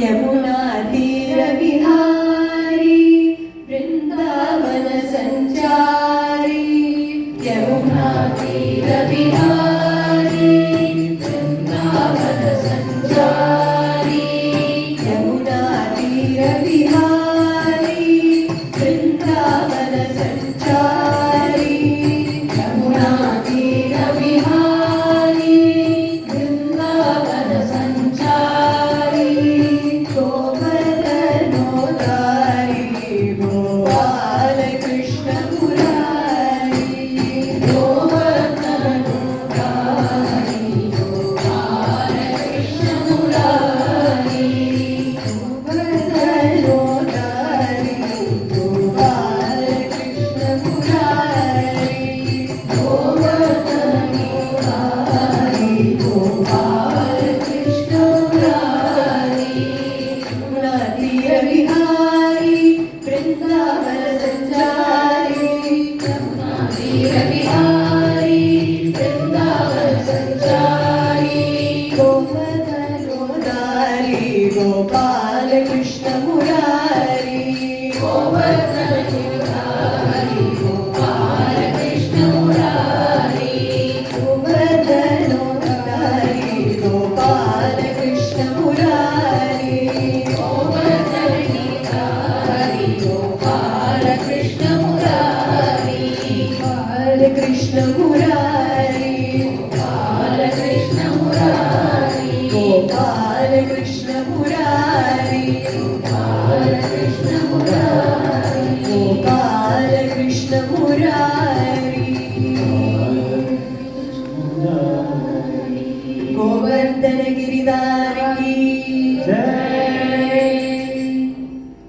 यमुना तीर विहारी वृंदावन संचारी यमुना तीर विहारी वृंदावन संचारी यमुना तीर विहारी वृंदावन संचारी यमुना तीर विहारी वृंदावन संचारी गोवर्धनोद्धारी गोपाल कृष्ण मुरारी गोवर्धनोद्धारी गोपाल कृष्ण मुरारी गोवर्धनोद्धारी गोपाल कृष्ण मुरारी गोवर्धनोद्धारी गोपाल कृष्ण मुरारी यमुना तीर विहारी वृंदावन संचारी यमुना तीर विहारी वृंदावन संचारी गोवर्धनोद्धारी गोपाल कृष्ण मुरारी गोवर्धनोद्धारी गोपाल कृष्ण मुरारी गोवर्धनोद्धारी गोपाल कृष्ण मुरारी गोवर्धनोद्धारी गोपाल कृष्ण मुरारी गोपाल कृष्ण मुरारी गोपाल कृष्ण मुरारी गोपाल कृष्ण मुरारी गोपाल कृष्ण मुरारी गोपाल कृष्ण मुरारी गोवर्धन गिरिधा